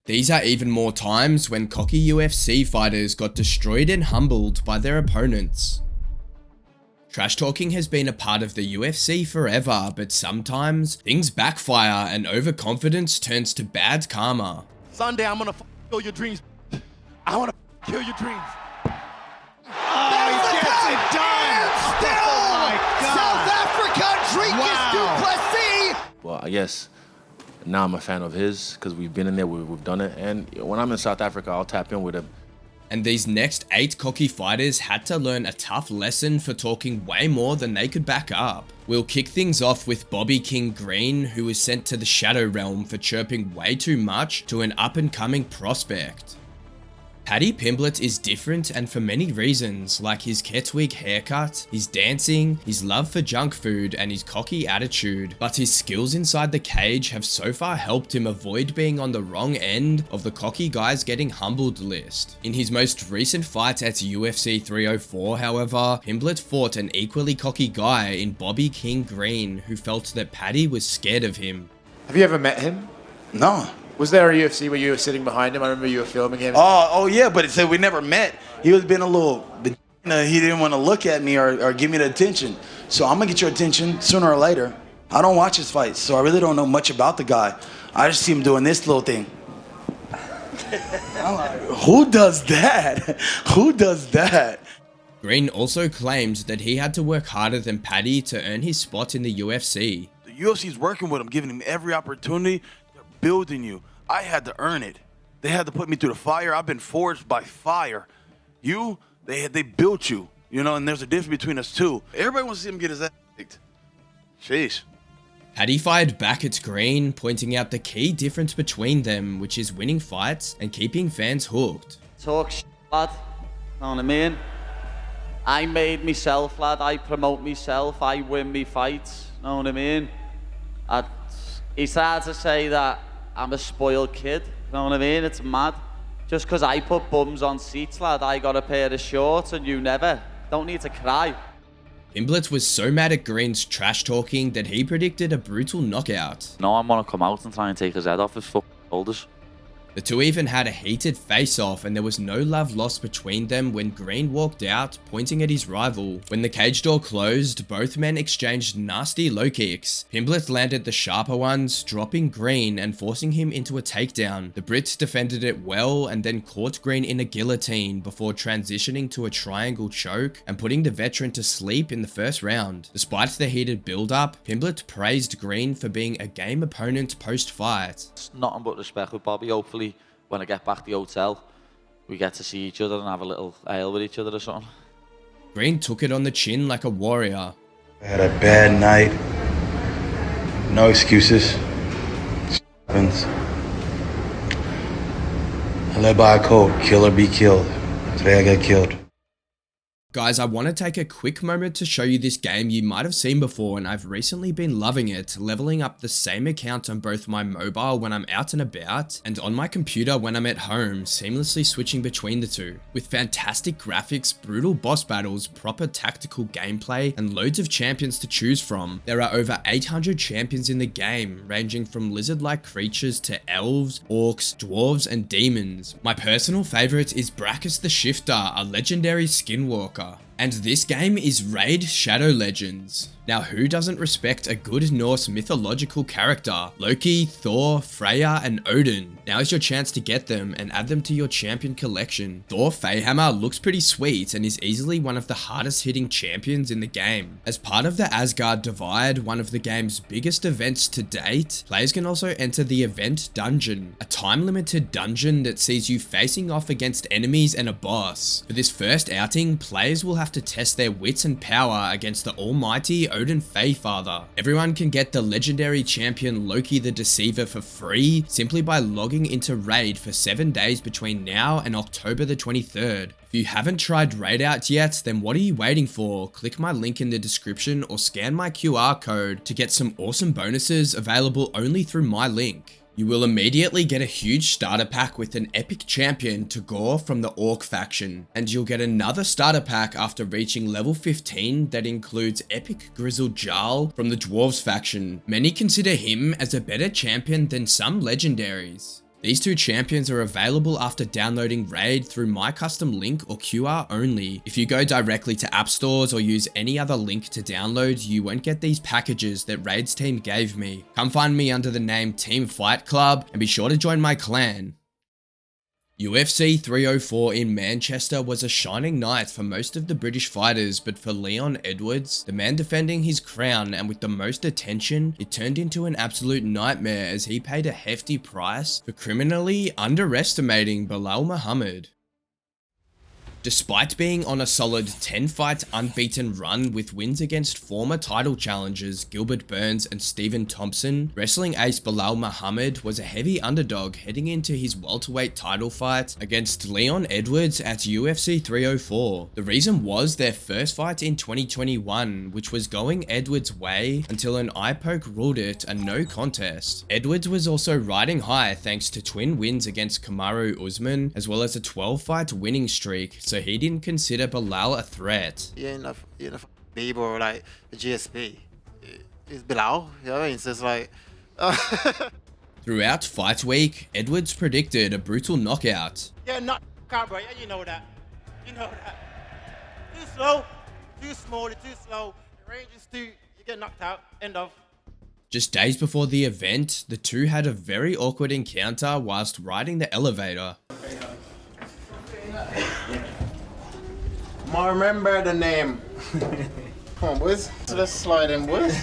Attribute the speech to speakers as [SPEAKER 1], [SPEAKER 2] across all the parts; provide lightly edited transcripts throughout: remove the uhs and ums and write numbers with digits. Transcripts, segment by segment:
[SPEAKER 1] These are even more times when cocky UFC fighters got destroyed and humbled by their opponents. Trash talking has been a part of the UFC forever, but sometimes things backfire and overconfidence turns to bad karma.
[SPEAKER 2] Sunday, I'm gonna kill your dreams. I wanna kill your dreams.
[SPEAKER 3] Oh, he gets it done!
[SPEAKER 2] Still!
[SPEAKER 3] Oh my God!
[SPEAKER 2] South Africa,
[SPEAKER 3] Wow.
[SPEAKER 2] Duplessis! Well, I guess now I'm a fan of his because we've been in there, we've done it, and when I'm in South Africa, I'll tap in with him.
[SPEAKER 1] And these next 8 cocky fighters had to learn a tough lesson for talking way more than they could back up. We'll kick things off with Bobby King Green, who was sent to the Shadow Realm for chirping way too much to an up-and-coming prospect. Paddy Pimblett is different and for many reasons, like his Ketwig haircut, his dancing, his love for junk food, and his cocky attitude, but his skills inside the cage have so far helped him avoid being on the wrong end of the cocky guys getting humbled list. In his most recent fight at UFC 304, however, Pimblett fought an equally cocky guy in Bobby King Green who felt that Paddy was scared of him.
[SPEAKER 4] Have you ever met him?
[SPEAKER 5] No.
[SPEAKER 4] Was there a UFC where you were sitting behind him? I remember you were filming him.
[SPEAKER 5] Oh yeah, but it said we never met. He was being a little, he didn't want to look at me or give me the attention. So I'm gonna get your attention sooner or later. I don't watch his fights, so I really don't know much about the guy. I just see him doing this little thing. I'm like, who does that? Who does that?
[SPEAKER 1] Green also claimed that he had to work harder than Paddy to earn his spot in the UFC.
[SPEAKER 6] The UFC's working with him, giving him every opportunity. They're building you. I had to earn it. They had to put me through the fire. I've been forged by fire. They built you, you know, and there's a difference between us too. Everybody wants to see him get his ass kicked. Sheesh.
[SPEAKER 1] Paddy fired back at Green, pointing out the key difference between them, which is winning fights and keeping fans hooked.
[SPEAKER 7] Talk shit, lad. Know what I mean? I made myself, lad. I promote myself. I win me fights. Know what I mean? He started to say that I'm a spoiled kid, you know what I mean? It's mad. Just because I put bums on seats, lad, I got a pair of shorts and you never. Don't need to cry.
[SPEAKER 1] Pimblett was so mad at Green's trash talking that he predicted a brutal knockout.
[SPEAKER 7] No one want to come out and try and take his head off his fucking shoulders.
[SPEAKER 1] The two even had a heated face-off and there was no love lost between them when Green walked out, pointing at his rival. When the cage door closed, both men exchanged nasty low kicks. Pimblett landed the sharper ones, dropping Green and forcing him into a takedown. The Brit defended it well and then caught Green in a guillotine before transitioning to a triangle choke and putting the veteran to sleep in the first round. Despite the heated build-up, Pimblett praised Green for being a game opponent post-fight.
[SPEAKER 7] It's nothing but respect with Bobby. Hopefully, when I get back to the hotel, we get to see each other and have a little ale with each other or something.
[SPEAKER 1] Green took it on the chin like a warrior.
[SPEAKER 5] I had a bad night. No excuses. Happens. I live by a code, kill or be killed. Today I got killed.
[SPEAKER 1] Guys, I want to take a quick moment to show you this game you might have seen before and I've recently been loving it, leveling up the same account on both my mobile when I'm out and about and on my computer when I'm at home, seamlessly switching between the two. With fantastic graphics, brutal boss battles, proper tactical gameplay, and loads of champions to choose from. There are over 800 champions in the game, ranging from lizard-like creatures to elves, orcs, dwarves, and demons. My personal favorite is Brachus the Shifter, a legendary skinwalker. And this game is Raid Shadow Legends. Now, who doesn't respect a good Norse mythological character? Loki, Thor, Freya, and Odin. Now is your chance to get them and add them to your champion collection. Thor Feyhammer looks pretty sweet and is easily one of the hardest hitting champions in the game. As part of the Asgard Divide, one of the game's biggest events to date, players can also enter the Event Dungeon, a time-limited dungeon that sees you facing off against enemies and a boss. For this first outing, players will have to test their wits and power against the almighty Odin Feyfather. Everyone can get the legendary champion Loki the Deceiver for free simply by logging into Raid for 7 days between now and October the 23rd. If you haven't tried Raid out yet, then what are you waiting for? Click my link in the description or scan my QR code to get some awesome bonuses available only through my link. You will immediately get a huge starter pack with an epic champion to Gore from the Orc faction, and you'll get another starter pack after reaching level 15 that includes epic Grizzled Jarl from the Dwarves faction. Many consider him as a better champion than some legendaries. These two champions are available after downloading Raid through my custom link or QR only. If you go directly to app stores or use any other link to download, you won't get these packages that Raid's team gave me. Come find me under the name Team Fight Club and be sure to join my clan. UFC 304 in Manchester was a shining night for most of the British fighters, but for Leon Edwards, the man defending his crown and with the most attention, it turned into an absolute nightmare as he paid a hefty price for criminally underestimating Belal Muhammad. Despite being on a solid 10-fight unbeaten run with wins against former title challengers Gilbert Burns and Stephen Thompson, wrestling ace Belal Muhammad was a heavy underdog heading into his welterweight title fight against Leon Edwards at UFC 304. The reason was their first fight in 2021, which was going Edwards' way until an eye poke ruled it a no contest. Edwards was also riding high thanks to twin wins against Kamaru Usman, as well as a 12-fight winning streak, so he didn't consider Belal a threat.
[SPEAKER 8] You're in a league or like the GSP. It's Belal, you know what I mean? So it's like...
[SPEAKER 1] Throughout fight week, Edwards predicted a brutal knockout.
[SPEAKER 3] Yeah, knock out, bro. Yeah, you know that. You know that. Too slow, too small, too slow. The range is too... You get knocked out. End of.
[SPEAKER 1] Just days before the event, the two had a very awkward encounter whilst riding the elevator.
[SPEAKER 3] I remember the name. Come on, boys. So let's slide in, boys.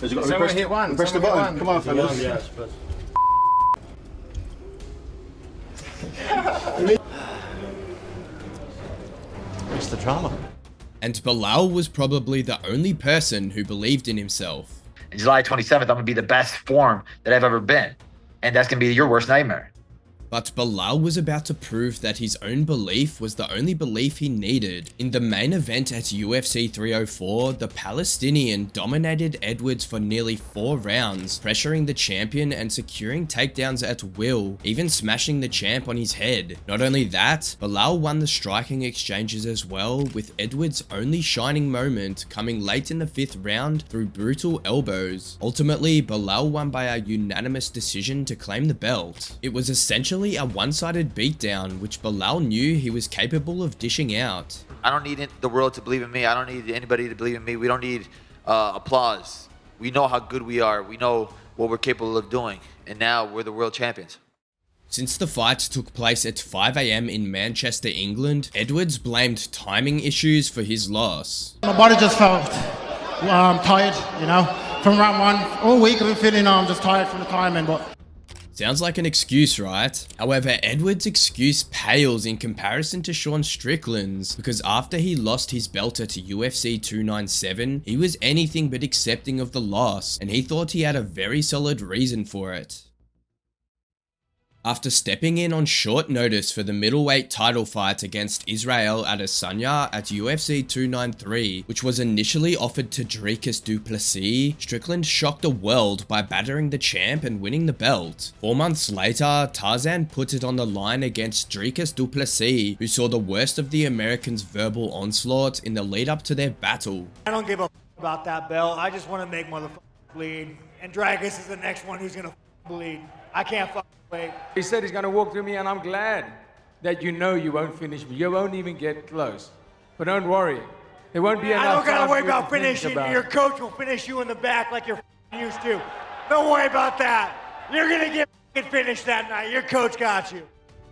[SPEAKER 3] Someone hit one. Press the button. Come on, fellas.
[SPEAKER 4] What's the drama?
[SPEAKER 1] And Belal was probably the only person who believed in himself.
[SPEAKER 9] And July 27th, I'm going to be the best form that I've ever been. And that's going to be your worst nightmare.
[SPEAKER 1] But Belal was about to prove that his own belief was the only belief he needed. In the main event at UFC 304, the Palestinian dominated Edwards for nearly 4 rounds, pressuring the champion and securing takedowns at will, even smashing the champ on his head. Not only that, Belal won the striking exchanges as well, with Edwards' only shining moment coming late in the 5th round through brutal elbows. Ultimately, Belal won by a unanimous decision to claim the belt. It was essentially a one-sided beatdown, which Belal knew he was capable of dishing out.
[SPEAKER 9] I don't need the world to believe in me. I don't need anybody to believe in me. We don't need applause. We know how good we are. We know what we're capable of doing. And now we're the world champions.
[SPEAKER 1] Since the fight took place at 5 AM in Manchester, England, Edwards blamed timing issues for his loss.
[SPEAKER 3] My body just felt tired, you know. From round 1, all week I've been feeling just tired from the timing, but...
[SPEAKER 1] Sounds like an excuse, right? However, Edwards' excuse pales in comparison to Sean Strickland's, because after he lost his belt at UFC 297, he was anything but accepting of the loss, and he thought he had a very solid reason for it. After stepping in on short notice for the middleweight title fight against Israel Adesanya at UFC 293, which was initially offered to Dricus du Plessis, Strickland shocked the world by battering the champ and winning the belt. 4 months later, Tarzan put it on the line against Dricus du Plessis, who saw the worst of the Americans' verbal onslaught in the lead up to their battle.
[SPEAKER 10] I don't give a about that belt. I just want to make motherfuckers bleed. And Dricus is the next one who's gonna bleed. I can't wait.
[SPEAKER 11] He said he's going to walk through me, and I'm glad that you know you won't finish me. You won't even get close. But don't worry. There won't be enough
[SPEAKER 10] I don't got
[SPEAKER 11] time
[SPEAKER 10] to worry
[SPEAKER 11] for you
[SPEAKER 10] about
[SPEAKER 11] to think
[SPEAKER 10] finishing.
[SPEAKER 11] about.
[SPEAKER 10] Your coach will finish you in the back like you're used to. Don't worry about that. You're going to get finished that night. Your coach got you.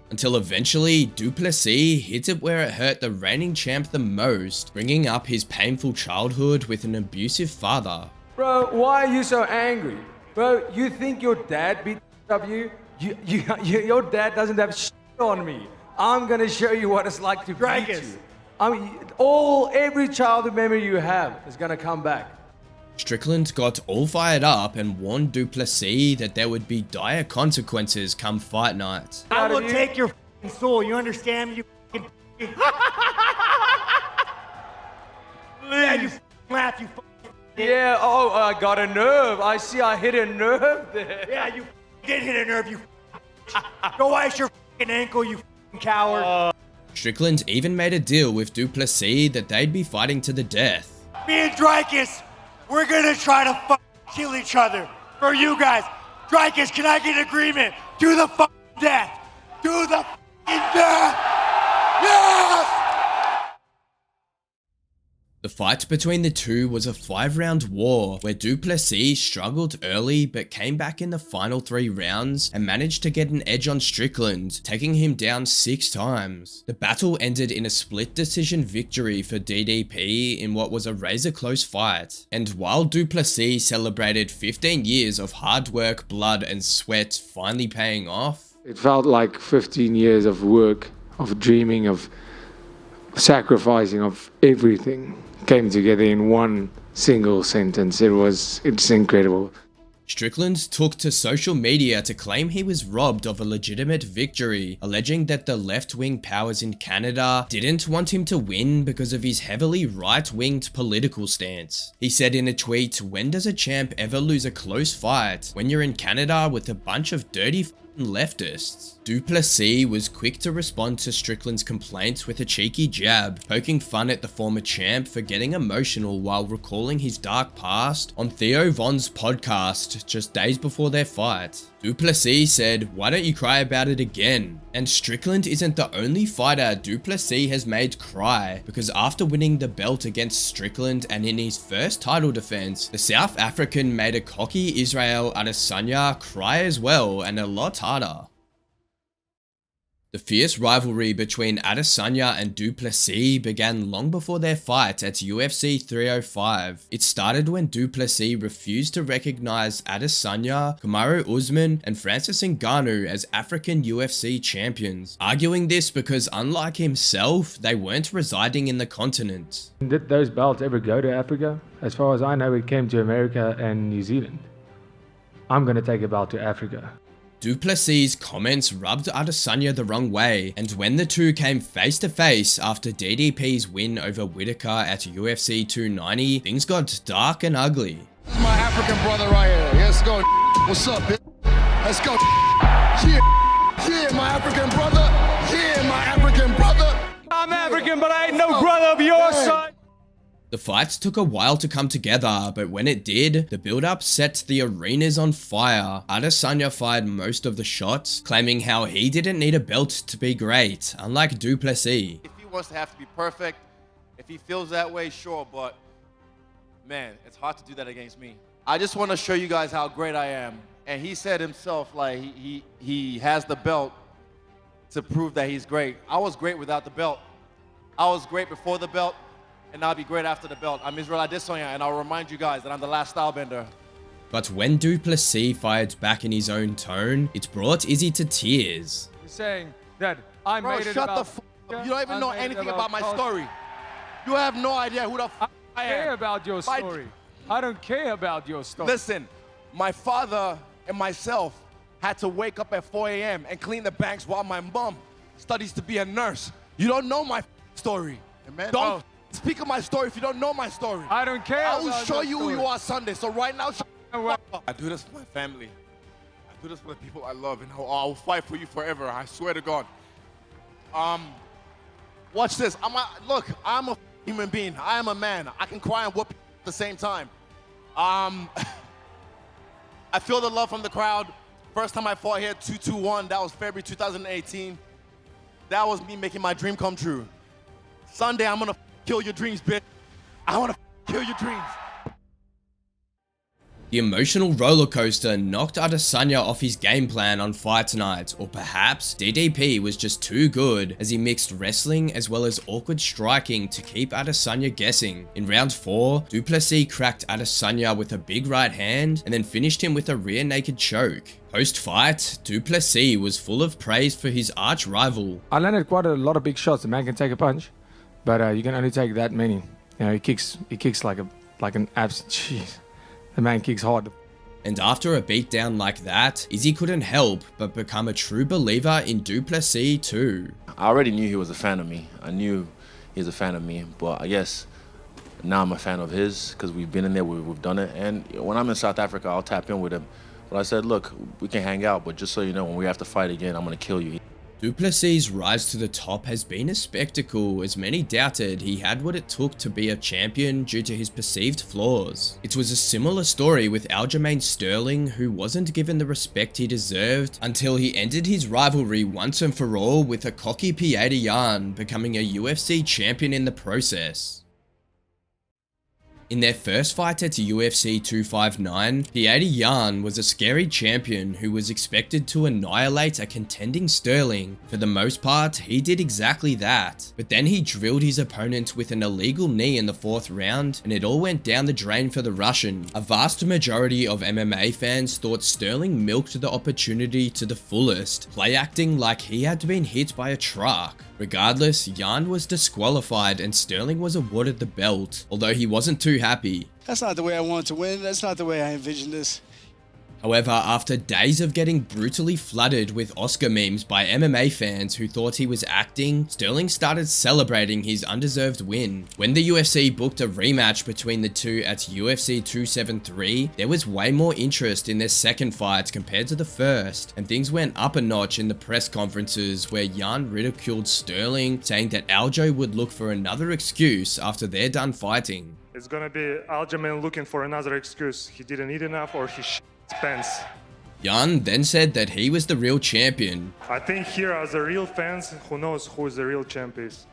[SPEAKER 1] Until eventually, du Plessis hit it where it hurt the reigning champ the most, bringing up his painful childhood with an abusive father.
[SPEAKER 11] Bro, why are you so angry? Bro, you think your dad beat up you? Your dad doesn't have shit on me. I'm gonna show you what it's like to beat you. I mean, every childhood memory you have is gonna come back.
[SPEAKER 1] Strickland got all fired up and warned du Plessis that there would be dire consequences come fight night.
[SPEAKER 10] I will take your soul. You understand me? Yeah, you laugh. You.
[SPEAKER 11] Yeah. Oh, I got a nerve. I see. I hit a nerve there.
[SPEAKER 10] Yeah, you did hit a nerve. You. Go ice your ankle, you coward.
[SPEAKER 1] Strickland even made a deal with du Plessis that they'd be fighting to the death.
[SPEAKER 10] Me and Dricus, we're gonna try to kill each other for you guys. Strikers, can I get an agreement? Do the fucking death. Do the fucking death. Yes!
[SPEAKER 1] The fight between the two was a 5-round war where Du Plessis struggled early but came back in the final 3 rounds and managed to get an edge on Strickland, taking him down 6 times. The battle ended in a split decision victory for DDP in what was a razor-close fight. And while Du Plessis celebrated 15 years of hard work, blood and sweat finally paying off,
[SPEAKER 11] It felt like 15 years of work, of dreaming, of sacrificing, of everything came together in one single sentence. It's incredible.
[SPEAKER 1] Strickland took to social media to claim he was robbed of a legitimate victory, alleging that the left-wing powers in Canada didn't want him to win because of his heavily right-winged political stance. He said in a tweet, "When does a champ ever lose a close fight? When you're in Canada with a bunch of dirty leftists." Du Plessis was quick to respond to Strickland's complaints with a cheeky jab, poking fun at the former champ for getting emotional while recalling his dark past on Theo Von's podcast just days before their fight. Du Plessis said, "Why don't you cry about it again?" And Strickland isn't the only fighter Du Plessis has made cry, because after winning the belt against Strickland and in his first title defense, the South African made a cocky Israel Adesanya cry as well, and a lot harder. The fierce rivalry between Adesanya and Du Plessis began long before their fight at UFC 305. It started when Du Plessis refused to recognize Adesanya, Kamaru Usman, and Francis Ngannou as African UFC champions, arguing this because unlike himself, they weren't residing in the continent.
[SPEAKER 11] Did those belts ever go to Africa? As far as I know, it came to America and New Zealand. I'm going to take a belt to Africa.
[SPEAKER 1] Du Plessis' comments rubbed Adesanya the wrong way, and when the two came face to face after DDP's win over Whitaker at UFC 290, things got dark and ugly.
[SPEAKER 12] This is my African brother right here. Let's go. What's up, bitch? Let's go. Yeah, my African brother. Yeah, my African brother.
[SPEAKER 11] I'm African, but I ain't no brother of yours, son.
[SPEAKER 1] The fight took a while to come together, but when it did, the build-up set the arenas on fire. Adesanya fired most of the shots, claiming how he didn't need a belt to be great, unlike Du Plessis.
[SPEAKER 13] If he wants to have to be perfect, if he feels that way, sure, but man, it's hard to do that against me. I just want to show you guys how great I am. And he said himself, like, he has the belt to prove that he's great. I was great without the belt. I was great before the belt, and I'll be great after the belt. I'm Israel Adesanya, and I'll remind you guys that I'm the last stylebender.
[SPEAKER 1] But when Du Plessis fired back in his own tone, it brought Izzy to tears.
[SPEAKER 11] You're saying that I
[SPEAKER 13] Bro,
[SPEAKER 11] made it
[SPEAKER 13] shut
[SPEAKER 11] about...
[SPEAKER 13] the f*** up. You don't even know anything about my story. You have no idea who the f*** I am.
[SPEAKER 11] I don't care about your story. I don't care about your story.
[SPEAKER 13] Listen, my father and myself had to wake up at 4 a.m. and clean the banks while my mom studies to be a nurse. You don't know my story.
[SPEAKER 12] Man,
[SPEAKER 13] don't speak of my story if you don't know my story.
[SPEAKER 11] I don't care.
[SPEAKER 13] I will show you who you are Sunday. So right now,
[SPEAKER 12] I do this for my family. I do this for the people I love, and I'll fight for you forever. I swear to God.
[SPEAKER 13] Watch this. Look, I'm a human being. I am a man. I can cry and whoop at the same time. I feel the love from the crowd. First time I fought here, 2-2-1. That was February 2018. That was me making my dream come true. Sunday, I'm gonna kill your dreams, bitch. I wanna kill your dreams.
[SPEAKER 1] The emotional roller coaster knocked Adesanya off his game plan on fight night, or perhaps DDP was just too good as he mixed wrestling as well as awkward striking to keep Adesanya guessing. In round 4, Du Plessis cracked Adesanya with a big right hand and then finished him with a rear naked choke. Post-fight, Du Plessis was full of praise for his arch rival.
[SPEAKER 11] I landed quite a lot of big shots. The man can take a punch, but you can only take that many. You know, he kicks like an abs. Jeez. The man kicks hard.
[SPEAKER 1] And after a beatdown like that, Izzy couldn't help but become a true believer in Du Plessis too.
[SPEAKER 2] I already knew he was a fan of me. I knew he was a fan of me, but I guess now I'm a fan of his because we've been in there, we've done it. And when I'm in South Africa, I'll tap in with him. But I said, look, we can hang out, but just so you know, when we have to fight again, I'm going to kill you.
[SPEAKER 1] Du Plessis' rise to the top has been a spectacle, as many doubted he had what it took to be a champion due to his perceived flaws. It was a similar story with Aljamain Sterling, who wasn't given the respect he deserved until he ended his rivalry once and for all with a cocky Petr Yan, becoming a UFC champion in the process. In their first fight at UFC 259, Petr Yan was a scary champion who was expected to annihilate a contending Sterling. For the most part, he did exactly that, but then he drilled his opponent with an illegal knee in the 4th round, and it all went down the drain for the Russian. A vast majority of MMA fans thought Sterling milked the opportunity to the fullest, play acting like he had been hit by a truck. Regardless, Yan was disqualified and Sterling was awarded the belt, although he wasn't too happy.
[SPEAKER 14] That's not the way I wanted to win. That's not the way I envisioned this.
[SPEAKER 1] However, after days of getting brutally flooded with Oscar memes by MMA fans who thought he was acting, Sterling started celebrating his undeserved win. When the UFC booked a rematch between the two at UFC 273, there was way more interest in their second fight compared to the first, and things went up a notch in the press conferences where Yan ridiculed Sterling, saying that Aljo would look for another excuse after they're done fighting.
[SPEAKER 15] It's gonna be Aljamain looking for another excuse. He didn't eat enough or he pants.
[SPEAKER 1] Yan then said that he was the real champion.
[SPEAKER 15] I think here as a real fans, who knows who the real champ is.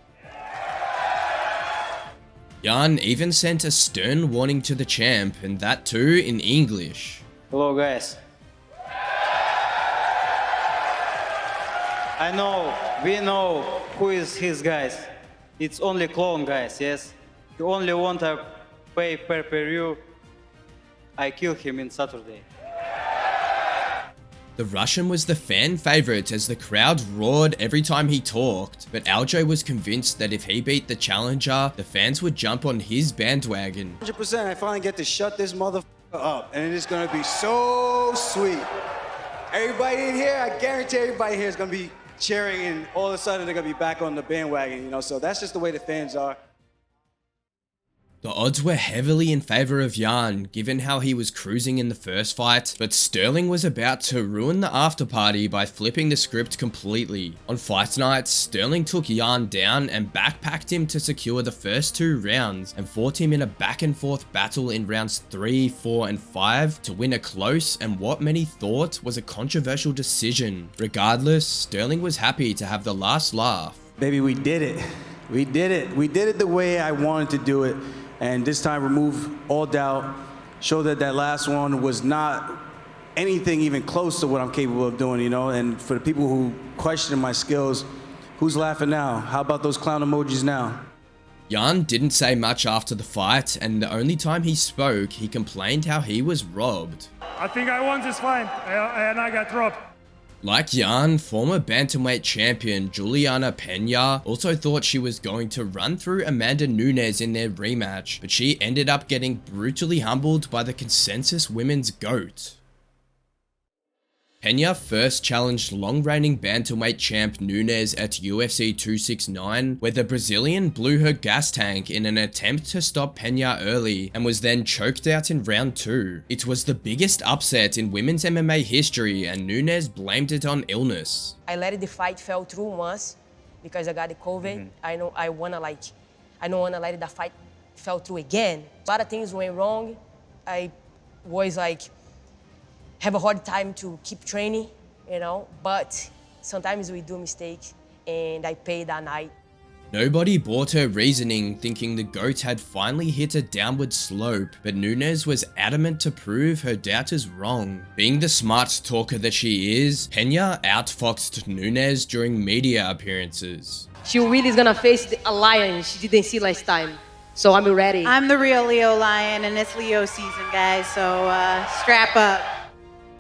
[SPEAKER 1] Yan even sent a stern warning to the champ, and that too in English.
[SPEAKER 16] Hello guys. We know who is his guys. It's only clone guys, yes? You only want to pay per-view. I kill him in Saturday.
[SPEAKER 1] The Russian was the fan favorite as the crowd roared every time he talked, but Aljo was convinced that if he beat the challenger, the fans would jump on his bandwagon.
[SPEAKER 14] 100%, I finally get to shut this motherfucker up, and it is gonna be so sweet. Everybody in here, I guarantee everybody here is gonna be cheering, and all of a sudden they're gonna be back on the bandwagon, you know, so that's just the way the fans are.
[SPEAKER 1] The odds were heavily in favor of Yan, given how he was cruising in the first fight, but Sterling was about to ruin the afterparty by flipping the script completely. On fight night, Sterling took Yan down and backpacked him to secure the first 2 rounds, and fought him in a back and forth battle in rounds 3, 4, and 5 to win a close and what many thought was a controversial decision. Regardless, Sterling was happy to have the last laugh.
[SPEAKER 14] Baby, we did it. We did it. We did it the way I wanted to do it. And this time remove all doubt, show that that last one was not anything even close to what I'm capable of doing, you know? And for the people who question my skills, who's laughing now? How about those clown emojis now?
[SPEAKER 1] Yan didn't say much after the fight, and the only time he spoke, he complained how he was robbed.
[SPEAKER 15] I think I won this fight and I got robbed.
[SPEAKER 1] Like Yan, former bantamweight champion Julianna Peña also thought she was going to run through Amanda Nunes in their rematch, but she ended up getting brutally humbled by the consensus women's GOAT. Peña first challenged long-reigning bantamweight champ Nunes at UFC 269, where the Brazilian blew her gas tank in an attempt to stop Peña early, and was then choked out in round 2. It was the biggest upset in women's MMA history, and Nunes blamed it on illness.
[SPEAKER 17] I let the fight fell through once because I got the COVID. I don't wanna let the fight fell through again. A lot of things went wrong. I was have a hard time to keep training, you know, but sometimes we do mistakes, and I paid that night.
[SPEAKER 1] Nobody bought her reasoning, thinking the GOAT had finally hit a downward slope, but Nunes was adamant to prove her doubters wrong. Being the smart talker that she is, Peña outfoxed Nunes during media appearances.
[SPEAKER 18] She really is gonna face a lion she didn't see last time, so I'm ready.
[SPEAKER 19] I'm the real Leo Lion, and it's Leo season, guys, so strap up.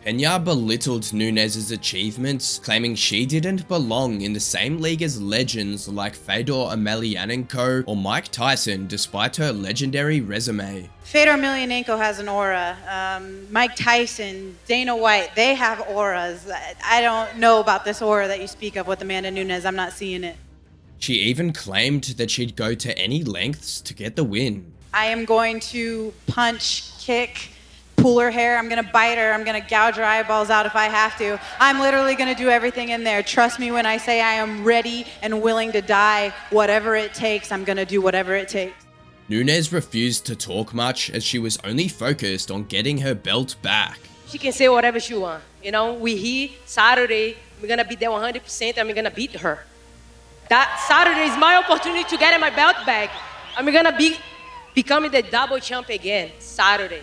[SPEAKER 1] Peña belittled Nunes' achievements, claiming she didn't belong in the same league as legends like Fedor Emelianenko or Mike Tyson, despite her legendary resume.
[SPEAKER 19] Fedor Emelianenko has an aura. Mike Tyson, Dana White, they have auras. I don't know about this aura that you speak of with Amanda Nunes. I'm not seeing it.
[SPEAKER 1] She even claimed that she'd go to any lengths to get the win.
[SPEAKER 19] I am going to punch, kick, pull pull her hair. I'm going to bite her. I'm going to gouge her eyeballs out if I have to. I'm literally going to do everything in there. Trust me when I say I am ready and willing to die. Whatever it takes, I'm going to do whatever it takes.
[SPEAKER 1] Nunes refused to talk much as she was only focused on getting her belt back.
[SPEAKER 18] She can say whatever she wants. You know, we here Saturday, we're gonna be there 100% and we're gonna beat her. That Saturday is my opportunity to get my belt back. And we're gonna be becoming the double champ again, Saturday.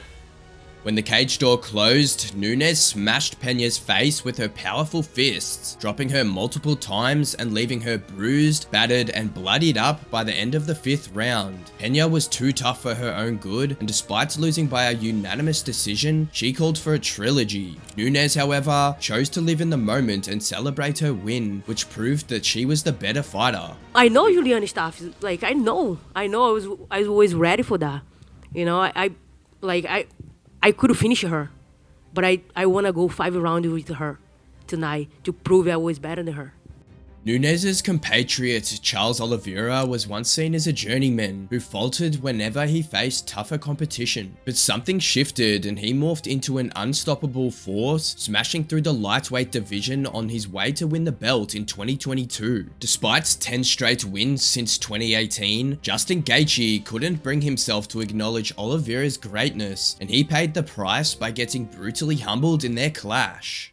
[SPEAKER 1] When the cage door closed, Nunes smashed Peña's face with her powerful fists, dropping her multiple times and leaving her bruised, battered, and bloodied up by the end of the 5th round. Peña was too tough for her own good, and despite losing by a unanimous decision, she called for a trilogy. Nunes, however, chose to live in the moment and celebrate her win, which proved that she was the better fighter.
[SPEAKER 18] I know Julianna stuff. Like, I know I was always ready for that. You know, I could finish her, but I want to go 5 rounds with her tonight to prove I was better than her.
[SPEAKER 1] Nunes' compatriot Charles Oliveira was once seen as a journeyman who faltered whenever he faced tougher competition, but something shifted and he morphed into an unstoppable force, smashing through the lightweight division on his way to win the belt in 2022. Despite 10 straight wins since 2018, Justin Gaethje couldn't bring himself to acknowledge Oliveira's greatness, and he paid the price by getting brutally humbled in their clash.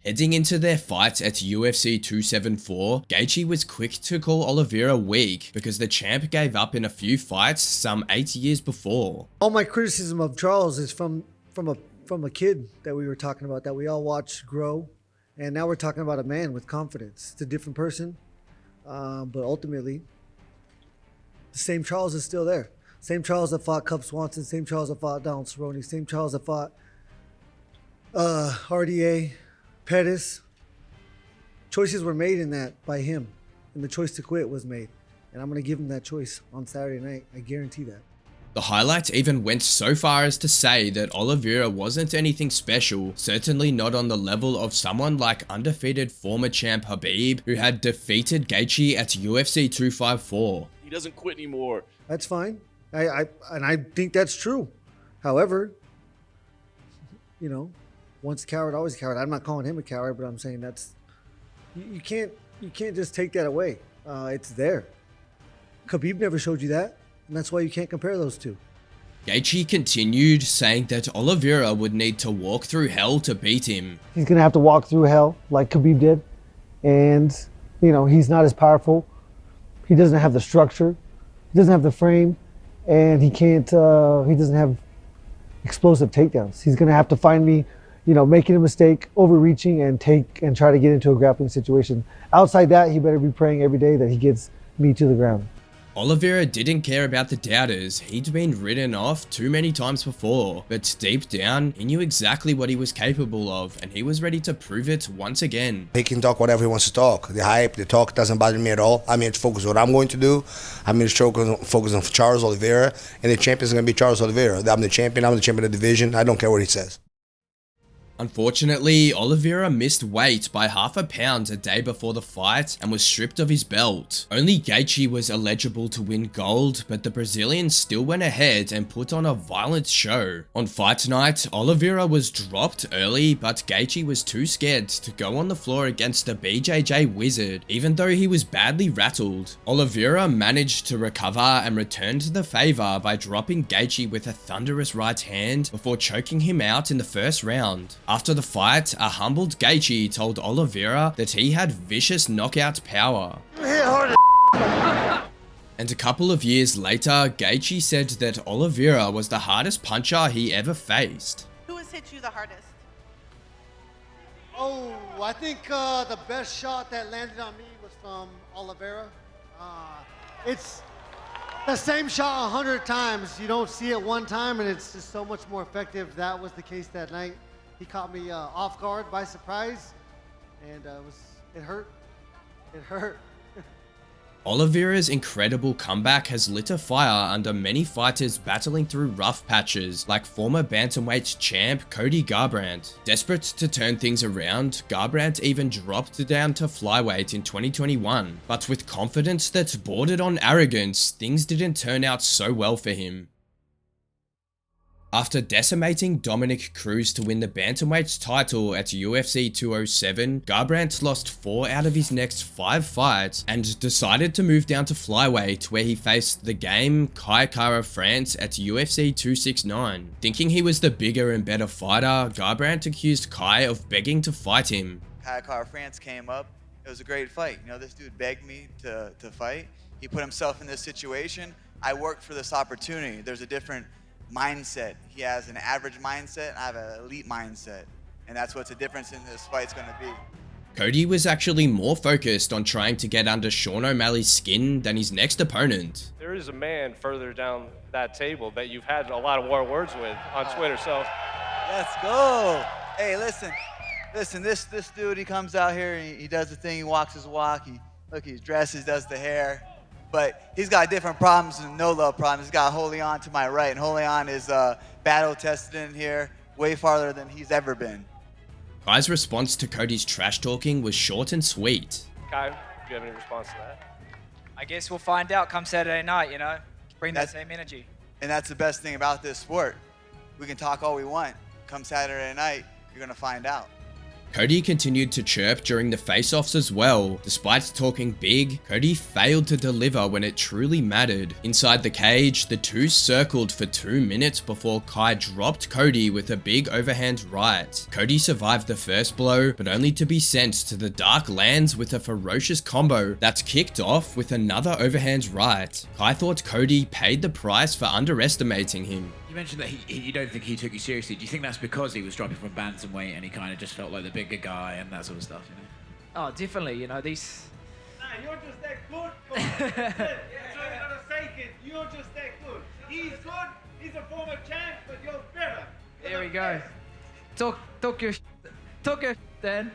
[SPEAKER 1] Heading into their fight at UFC 274, Gaethje was quick to call Oliveira weak because the champ gave up in a few fights some 8 years before.
[SPEAKER 20] All my criticism of Charles is from a kid that we were talking about, that we all watched grow, and now we're talking about a man with confidence. It's a different person, but ultimately, the same Charles is still there. Same Charles that fought Cub Swanson, same Charles that fought Donald Cerrone, same Charles that fought RDA. Pettis. Choices were made in that by him, and the choice to quit was made. And I'm going to give him that choice on Saturday night. I guarantee that.
[SPEAKER 1] The highlight even went so far as to say that Oliveira wasn't anything special, certainly not on the level of someone like undefeated former champ Khabib, who had defeated Gaethje at UFC 254.
[SPEAKER 21] He doesn't quit anymore.
[SPEAKER 20] That's fine. I think that's true. However, you know, once a coward, always a coward. I'm not calling him a coward, but I'm saying that's you can't just take that away. It's there. Khabib never showed you that, and that's why you can't compare those two.
[SPEAKER 1] Gaethje continued, saying that Oliveira would need to walk through hell to beat him.
[SPEAKER 20] He's gonna have to walk through hell like Khabib did, and you know he's not as powerful. He doesn't have the structure. He doesn't have the frame, and he can't. He doesn't have explosive takedowns. He's gonna have to find me, you know, making a mistake, overreaching, and try to get into a grappling situation. Outside that, he better be praying every day that he gets me to the ground.
[SPEAKER 1] Oliveira didn't care about the doubters. He'd been written off too many times before, but deep down, he knew exactly what he was capable of, and he was ready to prove it once again.
[SPEAKER 22] He can talk whatever he wants to talk. The hype, the talk doesn't bother me at all. I'm here to focus on what I'm going to do. I'm here to focus on Charles Oliveira, and the champion is going to be Charles Oliveira. I'm the champion of the division. I don't care what he says.
[SPEAKER 1] Unfortunately, Oliveira missed weight by ½ a pound a day before the fight and was stripped of his belt. Only Gaethje was eligible to win gold, but the Brazilian still went ahead and put on a violent show. On fight night, Oliveira was dropped early, but Gaethje was too scared to go on the floor against a BJJ wizard, even though he was badly rattled. Oliveira managed to recover and returned the favor by dropping Gaethje with a thunderous right hand before choking him out in the first round. After the fight, a humbled Gaethje told Oliveira that he had vicious knockout power. And a couple of years later, Gaethje said that Oliveira was the hardest puncher he ever faced.
[SPEAKER 19] Who has hit you the hardest?
[SPEAKER 20] Oh, I think the best shot that landed on me was from Oliveira. It's the same shot 100 times. You don't see it one time, and it's just so much more effective. That was the case that night. He caught me off guard by surprise, and it hurt. It hurt.
[SPEAKER 1] Oliveira's incredible comeback has lit a fire under many fighters battling through rough patches, like former bantamweight champ Cody Garbrandt. Desperate to turn things around, Garbrandt even dropped down to flyweight in 2021, but with confidence that bordered on arrogance, things didn't turn out so well for him. After decimating Dominic Cruz to win the bantamweight title at UFC 207, Garbrandt lost 4 out of his next 5 fights and decided to move down to flyweight, where he faced the game Kai Kara-France at UFC 269. Thinking he was the bigger and better fighter, Garbrandt accused Kai of begging to fight him.
[SPEAKER 6] Kai Kara-France came up. It was a great fight. You know, this dude begged me to fight. He put himself in this situation. I worked for this opportunity. There's a different mindset. He has an average mindset. I have an elite mindset. And that's what's the difference in this fight's going to be.
[SPEAKER 1] Cody was actually more focused on trying to get under Sean O'Malley's skin than his next opponent.
[SPEAKER 21] There is a man further down that table that you've had a lot of war words with on Twitter, so.
[SPEAKER 6] Let's go. Hey, listen, this dude, he comes out here and he does the thing, he walks his walk, he dresses, does the hair, but he's got different problems than no-love problems. He's got Julianna to my right, and Julianna is battle-tested in here way farther than he's ever been.
[SPEAKER 1] Kai's response to Cody's trash talking was short and sweet.
[SPEAKER 21] Kai, do you have any response to that?
[SPEAKER 23] I guess we'll find out come Saturday night, you know? Bring that same energy.
[SPEAKER 6] And that's the best thing about this sport. We can talk all we want. Come Saturday night, you're going to find out.
[SPEAKER 1] Cody continued to chirp during the face-offs as well. Despite talking big, Cody failed to deliver when it truly mattered. Inside the cage, the two circled for 2 minutes before Kai dropped Cody with a big overhand right. Cody survived the first blow, but only to be sent to the dark lands with a ferocious combo that's kicked off with another overhand right. Kai thought Cody paid the price for underestimating him.
[SPEAKER 24] You mentioned that you don't think he took you seriously. Do you think that's because he was dropping from bantamweight and he kind of just felt like the bigger guy and that sort of stuff, you know?
[SPEAKER 23] Oh, definitely, you know, these...
[SPEAKER 10] Nah, you're just that good. That's what you're gonna say, kid. You're just that good. He's good, he's a former champ, but you're better.
[SPEAKER 23] There we go. Talk your then.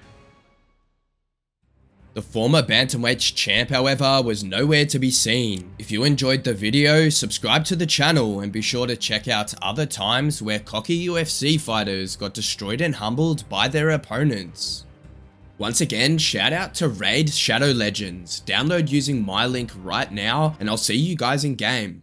[SPEAKER 1] The former bantamweight champ, however, was nowhere to be seen. If you enjoyed the video, subscribe to the channel and be sure to check out other times where cocky UFC fighters got destroyed and humbled by their opponents. Once again, shout out to Raid Shadow Legends. Download using my link right now, and I'll see you guys in game.